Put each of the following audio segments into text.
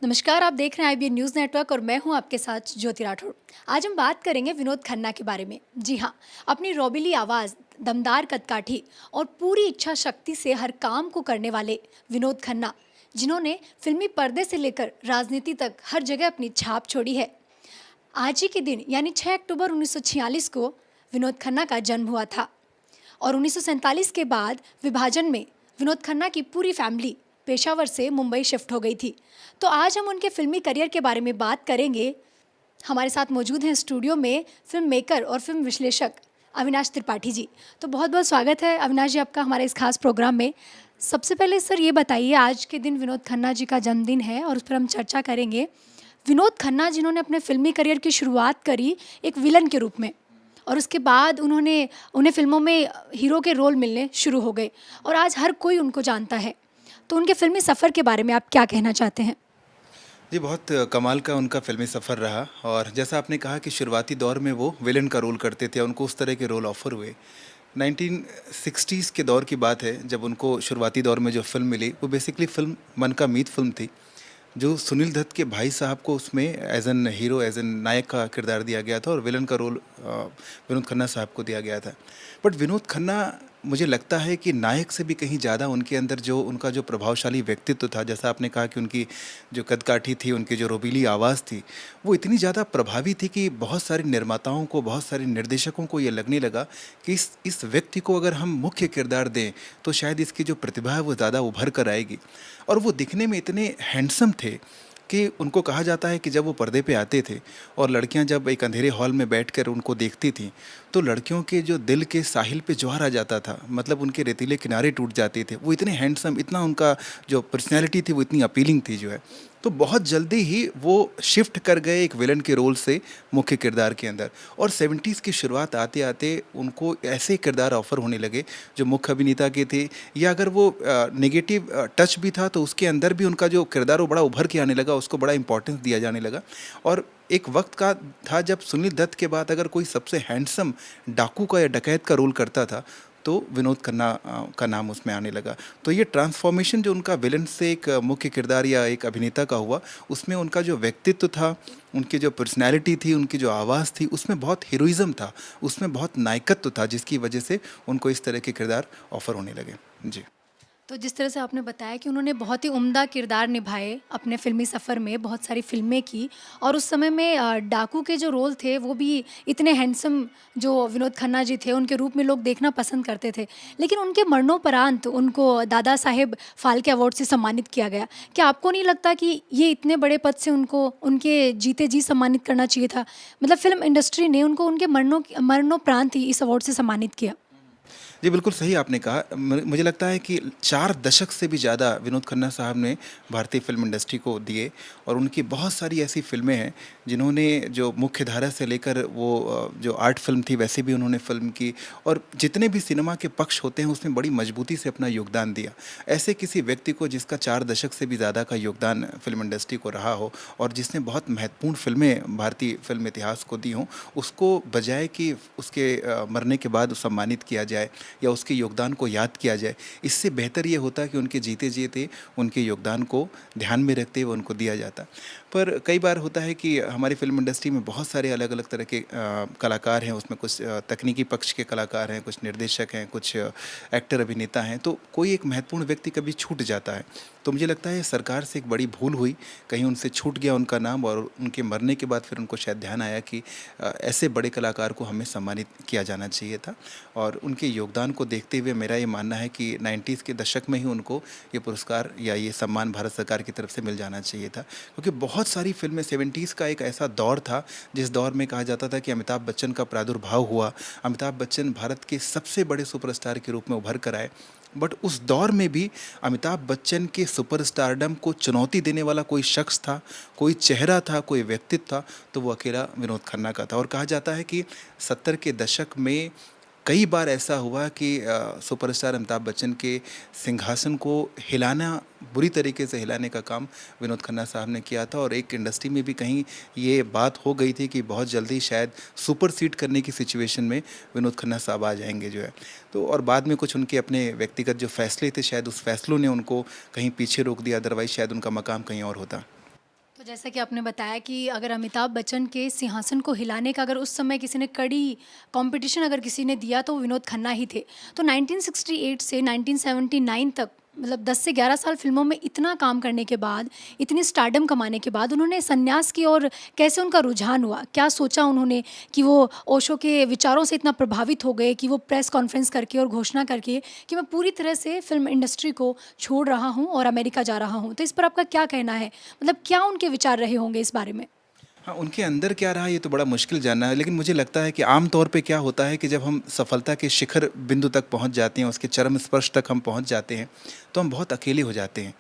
नमस्कार, आप देख रहे हैं आईबीएन न्यूज़ नेटवर्क और मैं हूं आपके साथ ज्योति राठौड़। आज हम बात करेंगे विनोद खन्ना के बारे में। जी हाँ, अपनी रौबीली आवाज़, दमदार कदकाठी और पूरी इच्छा शक्ति से हर काम को करने वाले विनोद खन्ना, जिन्होंने फिल्मी पर्दे से लेकर राजनीति तक हर जगह अपनी छाप छोड़ी है। आज ही के दिन यानी 6 अक्टूबर 1946 को विनोद खन्ना का जन्म हुआ था और 1947 के बाद विभाजन में विनोद खन्ना की पूरी फैमिली पेशावर से मुंबई शिफ्ट हो गई थी। तो आज हम उनके फिल्मी करियर के बारे में बात करेंगे। हमारे साथ मौजूद हैं स्टूडियो में फिल्म मेकर और फिल्म विश्लेषक अविनाश त्रिपाठी जी। तो बहुत बहुत स्वागत है अविनाश जी आपका हमारे इस खास प्रोग्राम में। सबसे पहले सर ये बताइए, आज के दिन विनोद खन्ना जी का जन्मदिन है और उस पर हम चर्चा करेंगे। विनोद खन्ना जिन्होंने अपने फिल्मी करियर की शुरुआत करी एक विलन के रूप में और उसके बाद उन्हें फिल्मों में हीरो के रोल मिलने शुरू हो गए और आज हर कोई उनको जानता है। तो उनके फिल्मी सफ़र के बारे में आप क्या कहना चाहते हैं? जी, बहुत कमाल का उनका फ़िल्मी सफ़र रहा। और जैसा आपने कहा कि शुरुआती दौर में वो विलेन का रोल करते थे, उनको उस तरह के रोल ऑफ़र हुए। 1960s के दौर की बात है, जब उनको शुरुआती दौर में जो फ़िल्म मिली, वो बेसिकली फ़िल्म मन का मीत फ़िल्म थी, जो सुनील दत्त के भाई साहब को उसमें as an hero, as an नायक का किरदार दिया गया था और विलन का रोल विनोद खन्ना साहब को दिया गया था। बट विनोद खन्ना, मुझे लगता है कि नायक से भी कहीं ज़्यादा उनके अंदर जो उनका जो प्रभावशाली व्यक्तित्व था, जैसा आपने कहा कि उनकी जो कदकाठी थी, उनकी जो रोबीली आवाज़ थी, वो इतनी ज़्यादा प्रभावी थी कि बहुत सारे निर्माताओं को, बहुत सारे निर्देशकों को ये लगने लगा कि इस व्यक्ति को अगर हम मुख्य किरदार दें तो शायद इसकी जो प्रतिभा है वो ज़्यादा उभर कर आएगी। और वो दिखने में इतने हैंडसम थे कि उनको कहा जाता है कि जब वो पर्दे पे आते थे और लड़कियां जब एक अंधेरे हॉल में बैठकर उनको देखती थीं, तो लड़कियों के जो दिल के साहिल पे ज्वार आ जाता था, मतलब उनके रेतीले किनारे टूट जाते थे। वो इतने हैंडसम, इतना उनका जो पर्सनैलिटी थी वो इतनी अपीलिंग थी जो है। तो बहुत जल्दी ही वो शिफ्ट कर गए एक विलन के रोल से मुख्य किरदार के अंदर। और 70s की शुरुआत आते आते उनको ऐसे किरदार ऑफर होने लगे जो मुख्य अभिनेता के थे, या अगर वो नेगेटिव टच भी था तो उसके अंदर भी उनका जो किरदार वो बड़ा उभर के आने लगा, उसको बड़ा इंपॉर्टेंस दिया जाने लगा। और एक वक्त का था जब सुनील दत्त के बाद अगर कोई सबसे हैंडसम डाकू का या डकैत का रोल करता था तो विनोद खन्ना का नाम उसमें आने लगा। तो ये ट्रांसफॉर्मेशन जो उनका विलन से एक मुख्य किरदार या एक अभिनेता का हुआ, उसमें उनका जो व्यक्तित्व था, उनकी जो पर्सनैलिटी थी, उनकी जो आवाज़ थी, उसमें बहुत हीरोइज़्म था, उसमें बहुत नायकत्व था, जिसकी वजह से उनको इस तरह के किरदार ऑफर होने लगे। जी। तो जिस तरह से आपने बताया कि उन्होंने बहुत ही उम्दा किरदार निभाए अपने फिल्मी सफ़र में, बहुत सारी फिल्में की और उस समय में डाकू के जो रोल थे वो भी इतने हैंडसम जो विनोद खन्ना जी थे उनके रूप में लोग देखना पसंद करते थे। लेकिन उनके मरणोपरांत उनको दादा साहेब फाल्के अवार्ड से सम्मानित किया गया। क्या आपको नहीं लगता कि ये इतने बड़े पद से उनको उनके जीते जी सम्मानित करना चाहिए था? मतलब फिल्म इंडस्ट्री ने उनको उनके मरणोपरांत ही इस अवार्ड से सम्मानित किया। जी, बिल्कुल सही आपने कहा। मुझे लगता है कि 4 दशक से भी ज़्यादा विनोद खन्ना साहब ने भारतीय फ़िल्म इंडस्ट्री को दिए और उनकी बहुत सारी ऐसी फ़िल्में हैं जिन्होंने जो मुख्य धारा से लेकर वो जो आर्ट फ़िल्म थी वैसे भी उन्होंने फ़िल्म की, और जितने भी सिनेमा के पक्ष होते हैं उसमें बड़ी मजबूती से अपना योगदान दिया। ऐसे किसी व्यक्ति को जिसका 4 दशक से भी ज़्यादा का योगदान फ़िल्म इंडस्ट्री को रहा हो और जिसने बहुत महत्वपूर्ण फ़िल्में भारतीय फ़िल्म इतिहास को दी हों, उसको बजाय कि उसके मरने के बाद सम्मानित किया जाए या उसके योगदान को याद किया जाए, इससे बेहतर ये होता कि उनके जीते जीते उनके योगदान को ध्यान में रखते हुए उनको दिया जाता। पर कई बार होता है कि हमारी फिल्म इंडस्ट्री में बहुत सारे अलग अलग तरह के कलाकार हैं, उसमें कुछ तकनीकी पक्ष के कलाकार हैं, कुछ निर्देशक हैं, कुछ एक्टर अभिनेता हैं, तो कोई एक महत्वपूर्ण व्यक्ति कभी छूट जाता है। तो मुझे लगता है सरकार से एक बड़ी भूल हुई, कहीं उनसे छूट गया उनका नाम और उनके मरने के बाद फिर उनको शायद ध्यान आया कि ऐसे बड़े कलाकार को हमें सम्मानित किया जाना चाहिए था। और उनके योगदान को देखते हुए मेरा ये मानना है कि 90s के दशक में ही उनको ये पुरस्कार या ये सम्मान भारत सरकार की तरफ से मिल जाना चाहिए था, क्योंकि बहुत सारी फिल्में 70s का एक ऐसा दौर था जिस दौर में कहा जाता था कि अमिताभ बच्चन का प्रादुर्भाव हुआ, अमिताभ बच्चन भारत के सबसे बड़े सुपरस्टार के रूप में उभर कर आए। बट उस दौर में भी अमिताभ बच्चन के सुपरस्टारडम को चुनौती देने वाला कोई शख्स था, कोई चेहरा था, कोई व्यक्तित्व था, तो वो अकेला विनोद खन्ना का था। और कहा जाता है कि 70 के दशक में कई बार ऐसा हुआ कि सुपरस्टार अमिताभ बच्चन के सिंहासन को हिलाना, बुरी तरीके से हिलाने का काम विनोद खन्ना साहब ने किया था। और एक इंडस्ट्री में भी कहीं ये बात हो गई थी कि बहुत जल्दी शायद सुपर सीड करने की सिचुएशन में विनोद खन्ना साहब आ जाएंगे जो है। तो और बाद में कुछ उनके अपने व्यक्तिगत जो फैसले थे, शायद उस फैसलों ने उनको कहीं पीछे रोक दिया, अदरवाइज शायद उनका मकाम कहीं और होता। तो जैसा कि आपने बताया कि अगर अमिताभ बच्चन के सिंहासन को हिलाने का अगर उस समय किसी ने कड़ी कंपटीशन अगर किसी ने दिया तो वो विनोद खन्ना ही थे। तो 1968 से 1979 तक मतलब 10 से 11 साल फ़िल्मों में इतना काम करने के बाद, इतनी स्टारडम कमाने के बाद उन्होंने संन्यास की ओर कैसे उनका रुझान हुआ? क्या सोचा उन्होंने कि वो ओशो के विचारों से इतना प्रभावित हो गए कि वो प्रेस कॉन्फ्रेंस करके और घोषणा करके कि मैं पूरी तरह से फ़िल्म इंडस्ट्री को छोड़ रहा हूँ और अमेरिका जा रहा हूँ। तो इस पर आपका क्या कहना है? मतलब क्या उनके विचार रहे होंगे इस बारे में? हाँ, उनके अंदर क्या रहा ये तो बड़ा मुश्किल जानना है, लेकिन मुझे लगता है कि आम तौर पे क्या होता है कि जब हम सफलता के शिखर बिंदु तक पहुंच जाते हैं, उसके चरम स्पर्श तक हम पहुंच जाते हैं, तो हम बहुत अकेले हो जाते हैं।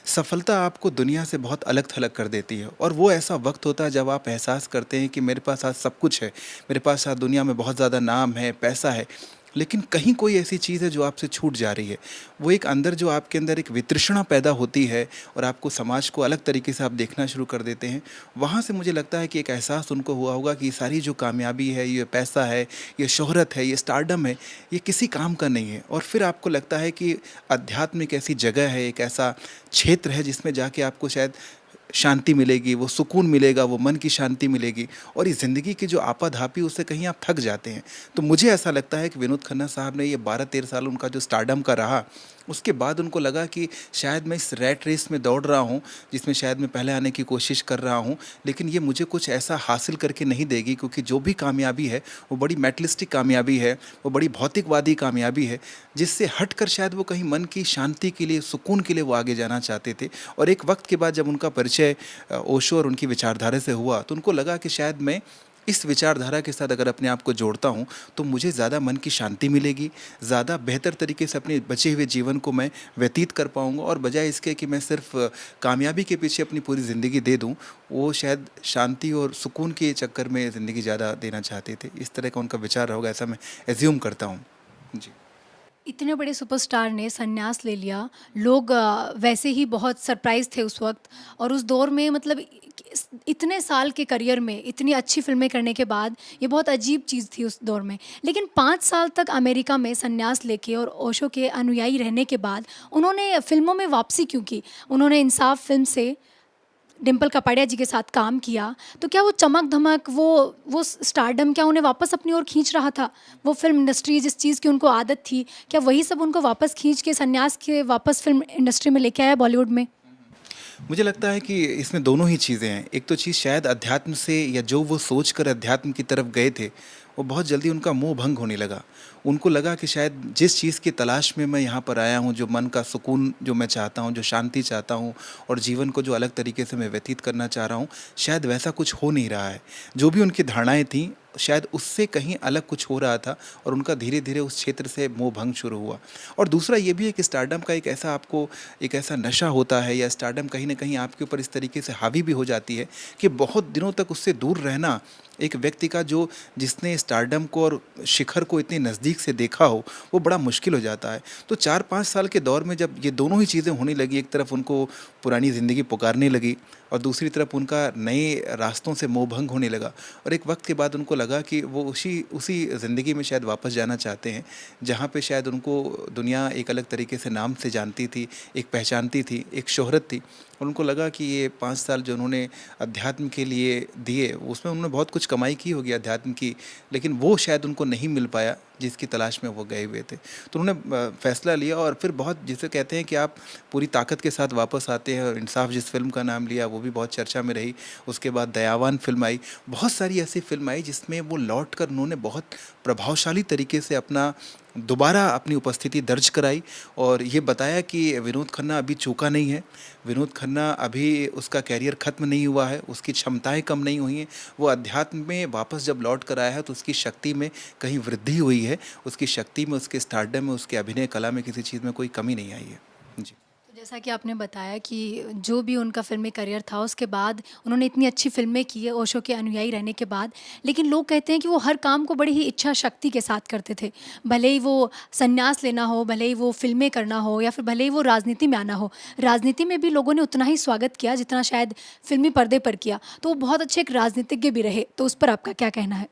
सफलता आपको दुनिया से बहुत अलग-थलग कर देती है और वो ऐसा वक़्त होता है जब आप एहसास करते हैं कि मेरे पास आज सब कुछ है, मेरे पास आज दुनिया में बहुत ज़्यादा नाम है, पैसा है, लेकिन कहीं कोई ऐसी चीज़ है जो आपसे छूट जा रही है। वो एक अंदर जो आपके अंदर एक वितृष्णा पैदा होती है और आपको समाज को अलग तरीके से आप देखना शुरू कर देते हैं। वहाँ से मुझे लगता है कि एक एहसास उनको हुआ होगा कि ये सारी जो कामयाबी है, ये पैसा है, ये शोहरत है, ये स्टारडम है, ये किसी काम का नहीं है। और फिर आपको लगता है कि अध्यात्म एक ऐसी जगह है, एक ऐसा क्षेत्र है जिसमें जाके आपको शायद शांति मिलेगी, वो सुकून मिलेगा, वो मन की शांति मिलेगी और इस ज़िंदगी की जो आपाधापी उससे कहीं आप थक जाते हैं। तो मुझे ऐसा लगता है कि विनोद खन्ना साहब ने ये 12-13 साल उनका जो स्टारडम का रहा, उसके बाद उनको लगा कि शायद मैं इस रैट रेस में दौड़ रहा हूँ, जिसमें शायद मैं पहले आने की कोशिश कर रहा हूँ, लेकिन ये मुझे कुछ ऐसा हासिल करके नहीं देगी क्योंकि जो भी कामयाबी है, वो बड़ी मैटेरियलिस्टिक कामयाबी है, वो बड़ी भौतिकवादी कामयाबी है, जिससे हटकर शायद वो कहीं मन की शांति के लिए, सुकून के लिए वो आगे जाना चाहते थे। और एक वक़्त के बाद जब उनका परिचय ओशो और उनकी विचारधारा से हुआ, तो उनको लगा कि शायद मैं इस विचारधारा के साथ अगर अपने आप को जोड़ता हूँ, तो मुझे ज़्यादा मन की शांति मिलेगी, ज़्यादा बेहतर तरीके से अपने बचे हुए जीवन को मैं व्यतीत कर पाऊँगा और बजाय इसके कि मैं सिर्फ़ कामयाबी के पीछे अपनी पूरी ज़िंदगी दे दूँ, वो शायद शांति और सुकून के चक्कर में ज़िंदगी ज़्यादा देना चाहते थे। इस तरह का उनका विचार होगा, ऐसा मैं एज़्यूम करता हूँ। जी। इतने बड़े सुपरस्टार ने संन्यास ले लिया। लोग वैसे ही बहुत सरप्राइज़ थे उस वक़्त और उस दौर में मतलब इतने साल के करियर में इतनी अच्छी फ़िल्में करने के बाद ये बहुत अजीब चीज़ थी उस दौर में। लेकिन 5 साल तक अमेरिका में संन्यास लेके और ओशो के अनुयायी रहने के बाद उन्होंने फ़िल्मों में वापसी क्यों की? उन्होंने इंसाफ फ़िल्म से डिम्पल कपाड़िया जी के साथ काम किया, तो क्या वो चमक-धमक, वो स्टारडम क्या उन्हें वापस अपनी ओर खींच रहा था? वो फ़िल्म इंडस्ट्री जिस चीज़ की उनको आदत थी, क्या वही सब उनको वापस खींच के सन्यास के वापस फ़िल्म इंडस्ट्री में लेके आया बॉलीवुड में? मुझे लगता है कि इसमें दोनों ही चीज़ें हैं। एक तो चीज़ शायद अध्यात्म से या जो वो सोच कर अध्यात्म की तरफ गए थे, वो बहुत जल्दी उनका मोह भंग होने लगा। उनको लगा कि शायद जिस चीज़ की तलाश में मैं यहाँ पर आया हूँ, जो मन का सुकून जो मैं चाहता हूँ, जो शांति चाहता हूँ और जीवन को जो अलग तरीके से मैं व्यतीत करना चाह रहा हूँ, शायद वैसा कुछ हो नहीं रहा है। जो भी उनकी धारणाएँ थीं, शायद उससे कहीं अलग कुछ हो रहा था और उनका धीरे-धीरे उस क्षेत्र से मोह भंग शुरू हुआ। और दूसरा ये भी है कि स्टारडम का एक ऐसा नशा होता है या स्टारडम कहीं न कहीं आपके ऊपर इस तरीके से हावी भी हो जाती है कि बहुत दिनों तक उससे दूर रहना एक व्यक्ति का जो जिसने स्टारडम को और शिखर को इतने नज़दीक से देखा हो, वो बड़ा मुश्किल हो जाता है। तो 4-5 साल के दौर में जब ये दोनों ही चीज़ें होने लगी, एक तरफ उनको पुरानी ज़िंदगी पुकारने लगी और दूसरी तरफ उनका नए रास्तों से मोह भंग होने लगा और एक वक्त के बाद उनको लगा कि वो उसी उसी ज़िंदगी में शायद वापस जाना चाहते हैं, जहाँ पे शायद उनको दुनिया एक अलग तरीके से नाम से जानती थी, एक पहचानती थी, एक शोहरत थी और उनको लगा कि ये 5 साल जो उन्होंने अध्यात्म के लिए दिए, उसमें उन्होंने बहुत कुछ कमाई की होगी अध्यात्म की, लेकिन वो शायद उनको नहीं मिल पाया जिसकी तलाश में वो गए हुए थे। तो उन्होंने फ़ैसला लिया और फिर बहुत जिसे कहते हैं कि आप पूरी ताकत के साथ वापस आते हैं और इंसाफ जिस फ़िल्म का नाम लिया, वो भी बहुत चर्चा में रही। उसके बाद दयावान फ़िल्म आई, बहुत सारी ऐसी फ़िल्म आई जिसमें वो लौट कर उन्होंने बहुत प्रभावशाली तरीके से दोबारा अपनी उपस्थिति दर्ज कराई और ये बताया कि विनोद खन्ना अभी चूका नहीं है, विनोद खन्ना अभी उसका करियर ख़त्म नहीं हुआ है, उसकी क्षमताएं कम नहीं हुई हैं। वो अध्यात्म में वापस जब लौट कर आया है तो उसकी शक्ति में कहीं वृद्धि हुई है, उसकी शक्ति में, उसके स्टारडम में, उसके अभिनय कला में किसी चीज़ में कोई कमी नहीं आई है। जी। तो जैसा कि आपने बताया कि जो भी उनका फ़िल्मी करियर था उसके बाद उन्होंने इतनी अच्छी फ़िल्में की है ओशो के अनुयायी रहने के बाद, लेकिन लोग कहते हैं कि वो हर काम को बड़ी ही इच्छा शक्ति के साथ करते थे। भले ही वो संन्यास लेना हो, भले ही वो फ़िल्में करना हो या फिर भले ही वो राजनीति में आना हो। राजनीति में भी लोगों ने उतना ही स्वागत किया जितना शायद फ़िल्मी पर्दे पर किया। तो वो बहुत अच्छे एक राजनीतिज्ञ भी रहे, तो उस पर आपका क्या कहना है?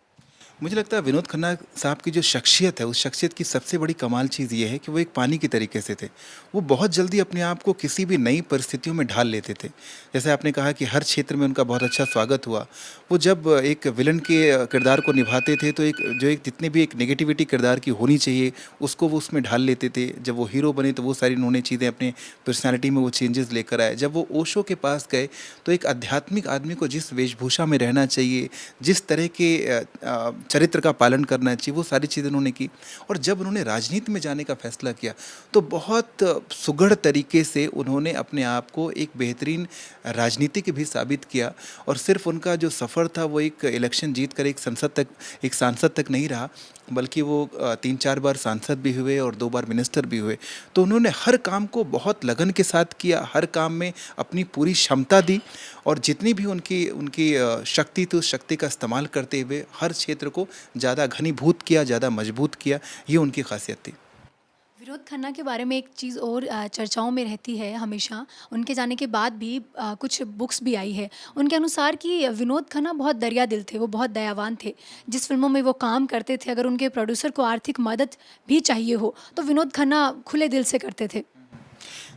मुझे लगता है विनोद खन्ना साहब की जो शख्सियत है, उस शख्सियत की सबसे बड़ी कमाल चीज़ ये है कि वो एक पानी की तरीके से थे। वो बहुत जल्दी अपने आप को किसी भी नई परिस्थितियों में ढाल लेते थे। जैसे आपने कहा कि हर क्षेत्र में उनका बहुत अच्छा स्वागत हुआ। वो जब एक विलन के किरदार को निभाते थे तो एक जितनी भी एक नेगेटिविटी किरदार की होनी चाहिए, उसको वो उसमें ढाल लेते थे। जब वो हीरो बने तो वो सारी उन्होंने चीज़ें अपने पर्सनैलिटी में वो चेंजेस लेकर आए। जब वो ओशो के पास गए तो एक आध्यात्मिक आदमी को जिस वेशभूषा में रहना चाहिए, जिस तरह के चरित्र का पालन करना चाहिए, वो सारी चीज़ें उन्होंने की। और जब उन्होंने राजनीति में जाने का फैसला किया तो बहुत सुघड़ तरीके से उन्होंने अपने आप को एक बेहतरीन राजनीतिक भी साबित किया। और सिर्फ उनका जो सफ़र था वो एक इलेक्शन जीत कर एक सांसद तक नहीं रहा, बल्कि वो 3-4 बार सांसद भी हुए और 2 बार मिनिस्टर भी हुए। तो उन्होंने हर काम को बहुत लगन के साथ किया, हर काम में अपनी पूरी क्षमता दी और जितनी भी उनकी उनकी शक्ति थी, उस शक्ति का इस्तेमाल करते हुए हर क्षेत्र को ज़्यादा घनीभूत किया, ज़्यादा मजबूत किया। ये उनकी खासियत थी। विनोद खन्ना के बारे में एक चीज़ और चर्चाओं में रहती है हमेशा, उनके जाने के बाद भी कुछ बुक्स भी आई है। उनके अनुसार कि विनोद खन्ना बहुत दरिया दिल थे, वो बहुत दयावान थे। जिस फ़िल्मों में वो काम करते थे, अगर उनके प्रोड्यूसर को आर्थिक मदद भी चाहिए हो, तो विनोद खन्ना खुले दिल से करते थे।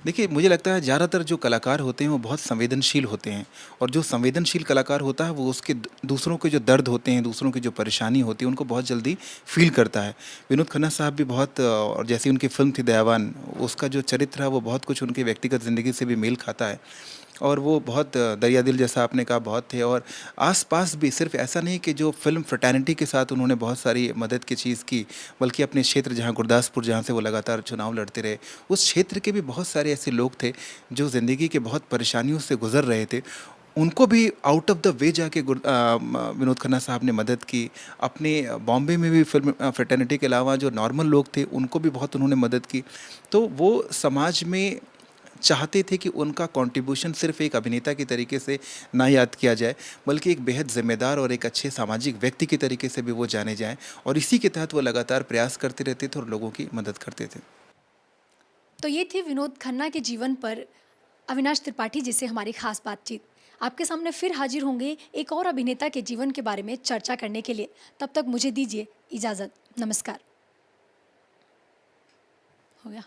देखिए, मुझे लगता है ज़्यादातर जो कलाकार होते हैं वो बहुत संवेदनशील होते हैं और जो संवेदनशील कलाकार होता है वो उसके दूसरों के जो दर्द होते हैं, दूसरों की जो परेशानी होती है उनको बहुत जल्दी फ़ील करता है। विनोद खन्ना साहब भी बहुत और जैसी उनकी फ़िल्म थी दयावान, उसका जो चरित्र है वो बहुत कुछ उनकी व्यक्तिगत ज़िंदगी से भी मेल खाता है। और वो बहुत दरिया दिल जैसा आपने कहा बहुत थे। और आस-पास भी सिर्फ़ ऐसा नहीं कि जो फ़िल्म फ्रेटर्निटी के साथ उन्होंने बहुत सारी मदद की चीज़ की, बल्कि अपने क्षेत्र जहाँ गुरदासपुर जहाँ से वो लगातार चुनाव लड़ते रहे, उस क्षेत्र के भी बहुत सारे ऐसे लोग थे जो ज़िंदगी के बहुत परेशानियों से गुज़र रहे थे। उनको भी आउट ऑफ द वे जाके विनोद खन्ना साहब ने मदद की। अपने बॉम्बे में भी फ़िल्म फ्रेटर्निटी के अलावा जो नॉर्मल लोग थे उनको भी बहुत उन्होंने मदद की। तो वो समाज में चाहते थे कि उनका कंट्रीब्यूशन सिर्फ एक अभिनेता के तरीके से ना याद किया जाए, बल्कि एक बेहद ज़िम्मेदार और एक अच्छे सामाजिक व्यक्ति के तरीके से भी वो जाने जाएँ। और इसी के तहत वो लगातार प्रयास करते रहते थे और लोगों की मदद करते थे। तो ये थी विनोद खन्ना के जीवन पर अविनाश त्रिपाठी जी से हमारी खास बातचीत। आपके सामने फिर हाजिर होंगे एक और अभिनेता के जीवन के बारे में चर्चा करने के लिए। तब तक मुझे दीजिए इजाज़त। नमस्कार। हो गया।